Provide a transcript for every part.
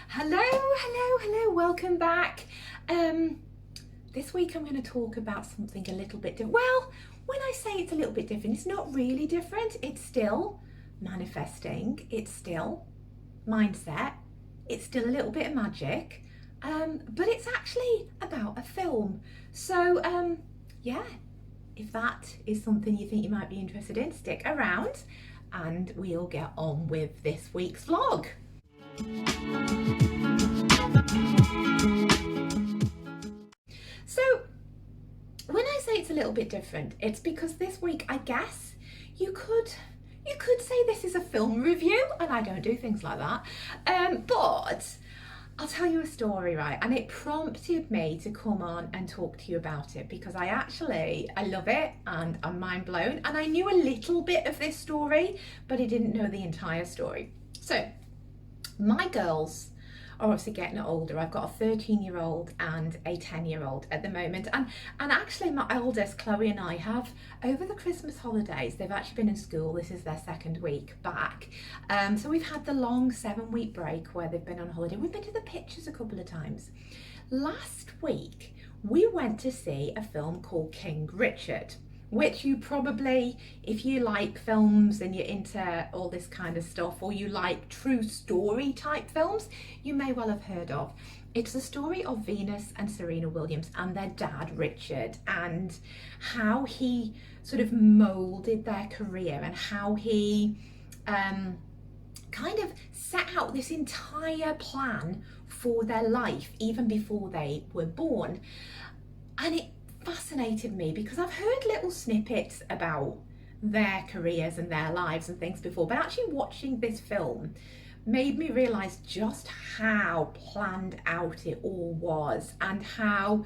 Hello, welcome back. This week I'm going to talk about something a little bit different. Well, when I say it's a little bit different, it's not really different. It's still manifesting, it's still mindset, it's still a little bit of magic, but it's actually about a film. So, yeah, if that is something you think you might be interested in, stick around and we'll get on with this week's vlog. So when I say it's a little bit different, it's because this week, I guess you could say this is a film review, and I don't do things like that, but I'll tell you a story, right? And it prompted me to come on and talk to you about it because I love it and I'm mind blown. And I knew a little bit of this story, but I didn't know the entire story. So my girls are obviously getting older. I've got a 13-year-old and a 10-year-old at the moment, and actually my eldest, Chloe, and I have, over the Christmas holidays, they've actually been in school. This is their second week back, so we've had the long 7-week break where they've been on holiday. We've been to the pictures a couple of times. Last week we went to see a film called King Richard, which you probably, if you like films and you're into all this kind of stuff, or you like true story type films, you may well have heard of. It's the story of Venus and Serena Williams and their dad, Richard, and how he sort of molded their career and how he kind of set out this entire plan for their life even before they were born. And it fascinated me because I've heard little snippets about their careers and their lives and things before, but actually watching this film made me realize just how planned out it all was, and how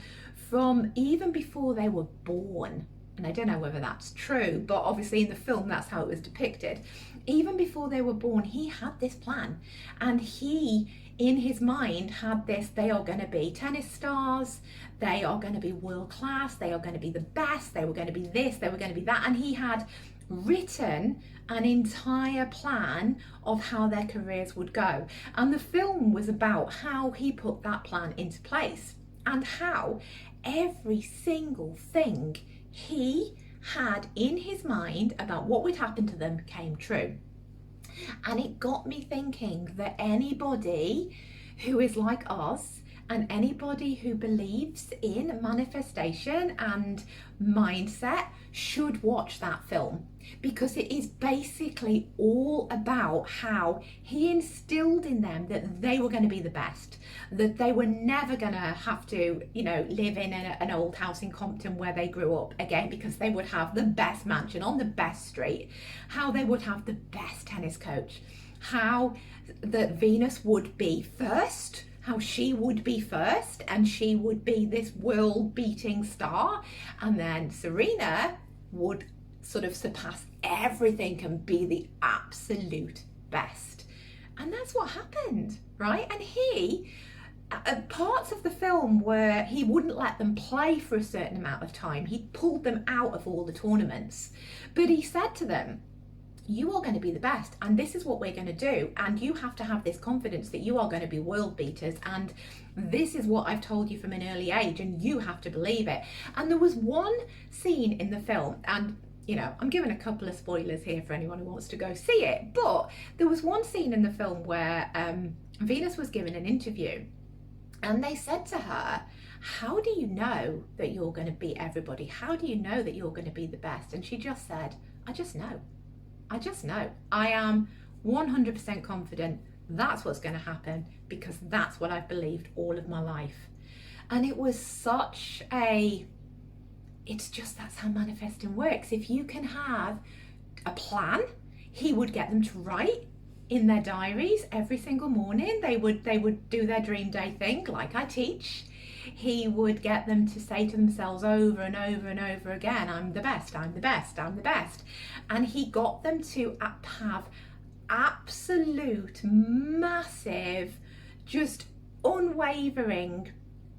from even before they were born, and I don't know whether that's true, but obviously in the film that's how it was depicted, even before they were born he had this plan, and he in his mind had this: they are going to be tennis stars, they are going to be world class, they are going to be the best, they were going to be this, they were going to be that. And he had written an entire plan of how their careers would go. And the film was about how he put that plan into place and how every single thing he had in his mind about what would happen to them came true. And it got me thinking that anybody who is like us, and anybody who believes in manifestation and mindset, should watch that film, because it is basically all about how he instilled in them that they were going to be the best, that they were never going to have to, live in an old house in Compton where they grew up again, because they would have the best mansion on the best street, how they would have the best tennis coach, how that Venus would be first, how she would be first and she would be this world-beating star, and then Serena would sort of surpass everything and be the absolute best. And that's what happened, right? And he, parts of the film where he wouldn't let them play for a certain amount of time, he pulled them out of all the tournaments, but he said to them, you are going to be the best, and this is what we're going to do, and you have to have this confidence that you are going to be world beaters, and this is what I've told you from an early age, and you have to believe it. And there was one scene in the film, and I'm giving a couple of spoilers here for anyone who wants to go see it, but there was one scene in the film where Venus was given an interview, and they said to her, how do you know that you're going to beat everybody? How do you know that you're going to be the best? And she just said, I just know. I am 100% confident that's what's going to happen, because that's what I've believed all of my life. And it was such that's how manifesting works. If you can have a plan, he would get them to write in their diaries every single morning. They would do their dream day thing like I teach. He would get them to say to themselves over and over and over again, I'm the best, I'm the best, I'm the best. And he got them to have absolute, massive, just unwavering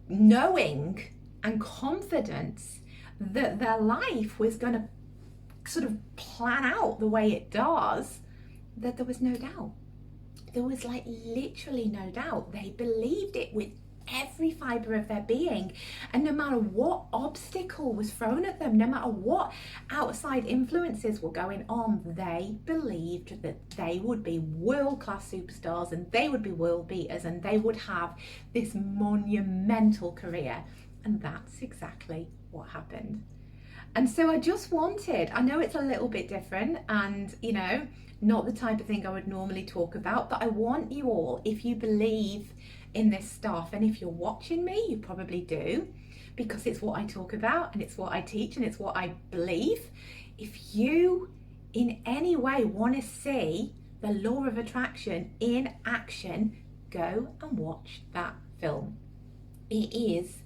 knowing and confidence that their life was going to sort of plan out the way it does, that there was no doubt. there was like literally no doubt. They believed it with every fibre of their being, and no matter what obstacle was thrown at them, no matter what outside influences were going on, they believed that they would be world-class superstars and they would be world beaters and they would have this monumental career. And that's exactly what happened. And so I just wanted, I know it's a little bit different and, you know, not the type of thing I would normally talk about, but I want you all, if you believe in this stuff, and if you're watching me, you probably do, because it's what I talk about and it's what I teach and it's what I believe. If you in any way want to see the law of attraction in action, go and watch that film. It is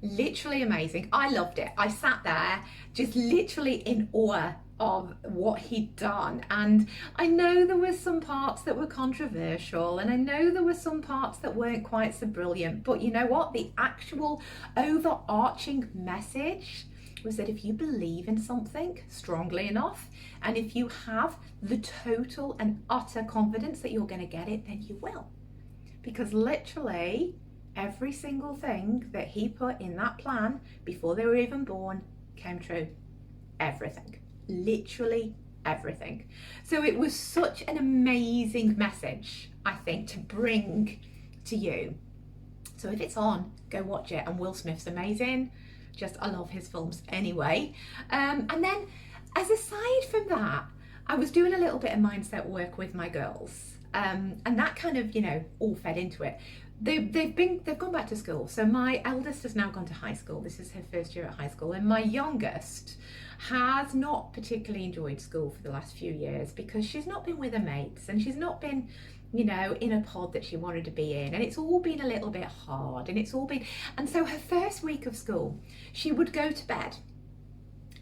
literally amazing. I loved it. I sat there just literally in awe of what he'd done, and I know there were some parts that were controversial and I know there were some parts that weren't quite so brilliant, but you know what, the actual overarching message was that if you believe in something strongly enough and if you have the total and utter confidence that you're going to get it, then you will, because literally every single thing that he put in that plan before they were even born came true. Everything. Literally everything. So it was such an amazing message, I think, to bring to you. So if it's on, go watch it. And Will Smith's amazing. Just, I love his films anyway. And then as a side from that, I was doing a little bit of mindset work with my girls. And that kind of, you know, all fed into it. They've gone back to school. So my eldest has now gone to high school. This is her first year at high school. And my youngest has not particularly enjoyed school for the last few years because she's not been with her mates and she's not been, you know, in a pod that she wanted to be in, and it's all been a little bit hard, and so her first week of school, she would go to bed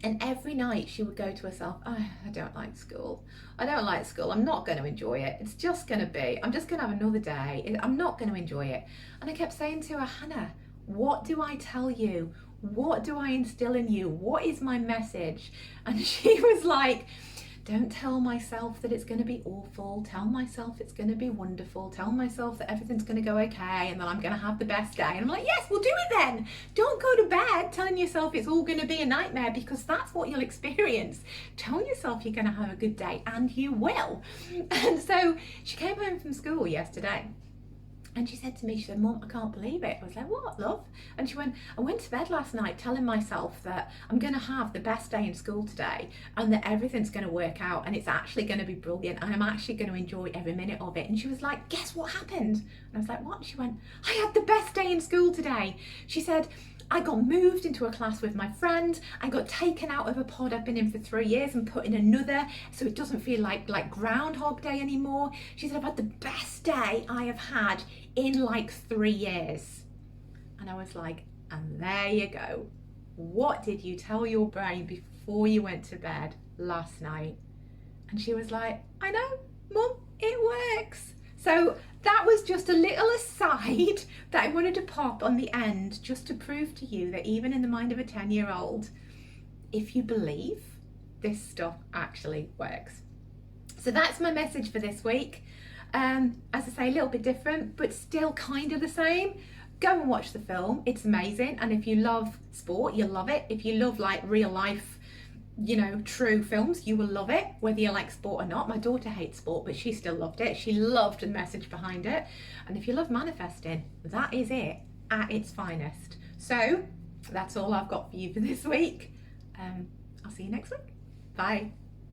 and every night she would go to herself, oh, I don't like school, I'm not going to enjoy it, I'm just going to have another day, I'm not going to enjoy it. And I kept saying to her, Hannah, what do I tell you? What do I instill in you? What is my message? And she was like, don't tell myself that it's going to be awful. Tell myself it's going to be wonderful. Tell myself that everything's going to go okay and that I'm going to have the best day. And I'm like, yes, we'll do it then. Don't go to bed telling yourself it's all going to be a nightmare, because that's what you'll experience. Tell yourself you're going to have a good day, and you will. And so she came home from school yesterday. And she said to me, she said, Mum, I can't believe it. I was like, what, love? And she went, I went to bed last night telling myself that I'm going to have the best day in school today and that everything's going to work out and it's actually going to be brilliant and I'm actually going to enjoy every minute of it. And she was like, guess what happened? And I was like, what? She went, I had the best day in school today. She said, I got moved into a class with my friend. I got taken out of a pod I've been in for 3 years and put in another, so it doesn't feel like Groundhog Day anymore. She said, I've had the best day I have had in like 3 years. And I was like, and there you go. What did you tell your brain before you went to bed last night? And she was like, I know, Mum, it works. So that was just a little aside that I wanted to pop on the end, just to prove to you that even in the mind of a 10-year-old, if you believe, this stuff actually works. So that's my message for this week. As I say, a little bit different, but still kind of the same. Go and watch the film. It's amazing. And if you love sport, you'll love it. If you love like real life, you know, true films, you will love it, whether you like sport or not. My daughter hates sport, but she still loved it. She loved the message behind it. And if you love manifesting, that is it at its finest. So that's all I've got for you for this week. I'll see you next week. Bye.